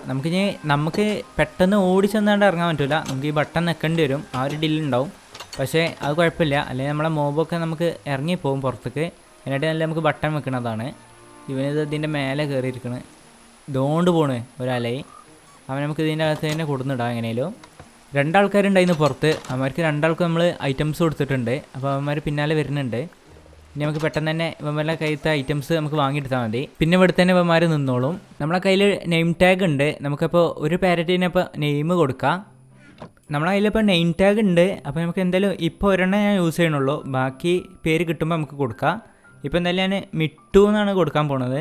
നമുക്ക് പെട്ടെന്ന് ഓടി ചെന്നാണ്ട് ഇറങ്ങാൻ പറ്റില്ല. നമുക്ക് ഈ ബട്ടൺ നിൽക്കേണ്ടി വരും. ആ ഒരു ഡില്ലുണ്ടാവും. പക്ഷേ അത് കുഴപ്പമില്ല. അല്ലെങ്കിൽ നമ്മളെ മോബൊക്കെ നമുക്ക് ഇറങ്ങിപ്പോവും പുറത്തേക്ക്. എന്നിട്ട് നല്ല നമുക്ക് ബട്ടൺ വെക്കണതാണ്. ഇവനിത് ഇതിൻ്റെ മേലെ കയറിയിരിക്കണ്, ഇതുകൊണ്ട് പോണ് ഒരാളെ. അവൻ നമുക്ക് ഇതിൻ്റെ അകത്ത് തന്നെ കൊടുന്നിടാം. എങ്ങനെയാലും രണ്ടാൾക്കാരുണ്ടായിരുന്നു പുറത്ത്. അവന്മാർക്ക് രണ്ടാൾക്കും നമ്മൾ ഐറ്റംസ് കൊടുത്തിട്ടുണ്ട്. അപ്പോൾ അവന്മാർ പിന്നാലെ വരുന്നുണ്ട്. ഇനി നമുക്ക് പെട്ടെന്ന് തന്നെ ഇവന്മാരുടെ കയ്യിലത്തെ ഐറ്റംസ് നമുക്ക് വാങ്ങിയെടുത്താൽ മതി. പിന്നെ ഇവിടെ തന്നെ ഇവന്മാർ നിന്നോളും. നമ്മളെ കയ്യിൽ നെയിം ടാഗ് ഉണ്ട്. നമുക്കപ്പോൾ ഒരു പാരറ്റിനിപ്പോൾ നെയിം കൊടുക്കാം. നമ്മളെ കയ്യിലിപ്പോൾ നെയിം ടാഗ് ഉണ്ട്. അപ്പോൾ നമുക്ക് എന്തായാലും ഇപ്പോൾ ഒരെണ്ണം ഞാൻ യൂസ് ചെയ്യണുള്ളൂ. ബാക്കി പേര് കിട്ടുമ്പോൾ നമുക്ക് കൊടുക്കാം. ഇപ്പോൾ എന്തായാലും ഞാൻ മിട്ടു എന്നാണ് കൊടുക്കാൻ പോണത്.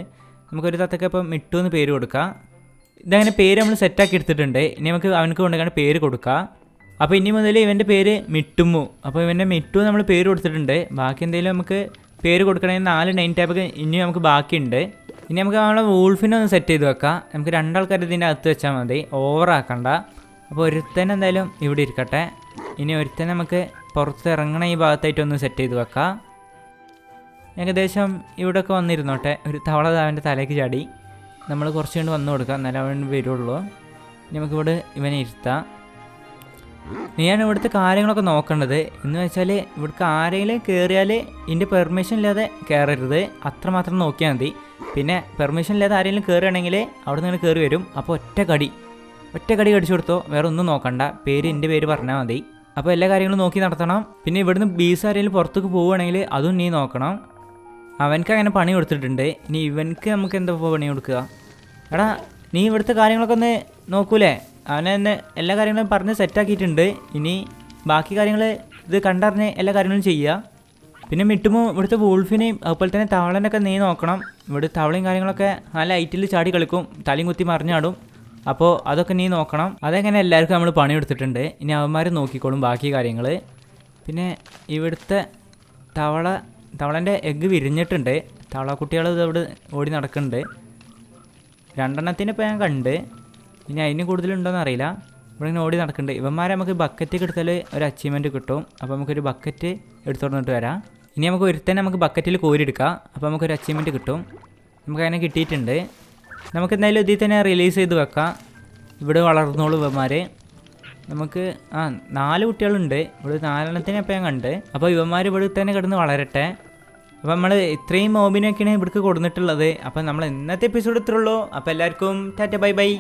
നമുക്കൊരു തത്തൊക്കെ ഇപ്പോൾ മിട്ടു എന്ന് പേര് കൊടുക്കാം. ഇതങ്ങനെ പേര് നമ്മൾ സെറ്റാക്കി എടുത്തിട്ടുണ്ട്. ഇനി നമുക്ക് അവനക്ക് കൊണ്ടുപോയി പേര് കൊടുക്കാം. അപ്പോൾ ഇനി മുതൽ ഇവൻ്റെ പേര് മിട്ടുമു. അപ്പോൾ ഇവൻ്റെ മിട്ടു നമ്മൾ പേര് കൊടുത്തിട്ടുണ്ട്. ബാക്കി എന്തെങ്കിലും നമുക്ക് പേര് കൊടുക്കണമെങ്കിൽ 4 നെയിം ടാബൊക്കെ ഇനി നമുക്ക് ബാക്കിയുണ്ട്. ഇനി നമുക്ക് നമ്മളെ വൂൾഫിനെ ഒന്ന് സെറ്റ് ചെയ്ത് വെക്കാം. നമുക്ക് രണ്ടാൾക്കാർ ഇതിൻ്റെ അകത്ത് വെച്ചാൽ മതി, ഓവറാക്കണ്ട. അപ്പോൾ ഒരുത്തൻ എന്തായാലും ഇവിടെ ഇരിക്കട്ടെ. ഇനി ഒരുത്തൻ നമുക്ക് പുറത്ത് ഇറങ്ങണ ഈ ഭാഗത്തായിട്ടൊന്ന് സെറ്റ് ചെയ്ത് വെക്കാം. ഏകദേശം ഇവിടെയൊക്കെ വന്നിരുന്നോട്ടെ. ഒരു തവള അവൻ്റെ തലയ്ക്ക് ചാടി. നമ്മൾ കുറച്ച് കൊണ്ട് വന്നു കൊടുക്കാം, എന്നാലും അവൻ വരുള്ളൂ. നമുക്കിവിടെ ഇവനെ ഇരുത്താം. നീയാണ് ഇവിടുത്തെ കാര്യങ്ങളൊക്കെ നോക്കേണ്ടത്. എന്ന് വെച്ചാൽ ഇവിടേക്ക് ആരെങ്കിലും കയറിയാൽ ഇതിൻ്റെ പെർമിഷൻ ഇല്ലാതെ കയറരുത്, അത്രമാത്രം നോക്കിയാൽ മതി. പിന്നെ പെർമിഷൻ ഇല്ലാതെ ആരെങ്കിലും കയറുകയാണെങ്കിൽ അവിടെ നിന്ന് കയറി വരും. അപ്പോൾ ഒറ്റ കടി കടിച്ചു കൊടുത്തോ, വേറെ ഒന്നും നോക്കണ്ട. എൻ്റെ പേര് പറഞ്ഞാൽ മതി. അപ്പോൾ എല്ലാ കാര്യങ്ങളും നോക്കി നടത്തണം. പിന്നെ ഇവിടുന്ന് ബീസ് ആരെങ്കിലും പുറത്തേക്ക് പോവുകയാണെങ്കിൽ അതും നീ നോക്കണം. അവനക്ക് അങ്ങനെ പണി കൊടുത്തിട്ടുണ്ട്. ഇനി ഇവനക്ക് നമുക്ക് എന്താ പണി കൊടുക്കുക? എടാ, നീ ഇവിടുത്തെ കാര്യങ്ങളൊക്കെ ഒന്ന് നോക്കൂലേ? അവനെ തന്നെ എല്ലാ കാര്യങ്ങളും പറഞ്ഞ് സെറ്റാക്കിയിട്ടുണ്ട്. ഇനി ബാക്കി കാര്യങ്ങൾ ഇത് കണ്ടറിഞ്ഞ് എല്ലാ കാര്യങ്ങളും ചെയ്യുക. പിന്നെ മിട്ടുമ്പോൾ ഇവിടുത്തെ വൂൾഫിനെയും അതുപോലെ തന്നെ തവളനൊക്കെ നീ നോക്കണം. ഇവിടെ തവളയും കാര്യങ്ങളൊക്കെ നല്ല ഹൈറ്റിൽ ചാടി കളിക്കും, തലയും കുത്തി മറിഞ്ഞാടും. അപ്പോൾ അതൊക്കെ നീ നോക്കണം. അതെങ്ങനെ എല്ലാവർക്കും നമ്മൾ പണി കൊടുത്തിട്ടുണ്ട്. ഇനി അവന്മാർ നോക്കിക്കോളും ബാക്കി കാര്യങ്ങൾ. പിന്നെ ഇവിടുത്തെ തവളൻ്റെ എഗ്ഗ് വിരിഞ്ഞിട്ടുണ്ട്. തവളക്കുട്ടികൾ ഇതവിടെ ഓടി നടക്കുന്നുണ്ട്. 2 ഇപ്പോൾ ഞാൻ കണ്ട്. ഇനി അതിന് കൂടുതലുണ്ടോയെന്ന് അറിയില്ല. ഇവിടെ ഇങ്ങനെ ഓടി നടക്കുന്നുണ്ട്. ഇവന്മാരെ നമുക്ക് ബക്കറ്റ് എടുത്താൽ ഒരു അച്ചീവ്മെൻറ്റ് കിട്ടും. അപ്പോൾ നമുക്കൊരു ബക്കറ്റ് എടുത്തുകൊണ്ടിട്ട് വരാം. ഇനി നമുക്ക് ഒരുത്തന്നെ നമുക്ക് ബക്കറ്റിൽ കോരിയെടുക്കാം. അപ്പോൾ നമുക്കൊരു അച്ചീവ്മെൻറ്റ് കിട്ടും. നമുക്കതിനെ കിട്ടിയിട്ടുണ്ട്. നമുക്ക് എന്തായാലും ഇതിൽ തന്നെ റിലീസ് ചെയ്ത് വെക്കാം. ഇവിടെ വളർന്നോളൂ ഇവന്മാർ. നമുക്ക് 4 കുട്ടികളുണ്ട്. ഇവിടെ 4 ഇപ്പോൾ ഞാൻ കണ്ട്. അപ്പോൾ ഇവന്മാർ ഇവിടെ തന്നെ കിടന്ന് വളരട്ടെ. അപ്പോൾ നമ്മൾ ഇത്രയും മോബിനൊക്കെയാണ് ഇവിടേക്ക് കൊടുത്തിട്ടുള്ളത്. അപ്പോൾ നമ്മൾ ഇന്നത്തെ എപ്പിസോഡ് ഇത്രയുള്ളൂ. അപ്പോൾ എല്ലാവർക്കും ടാറ്റ ബൈ ബൈ.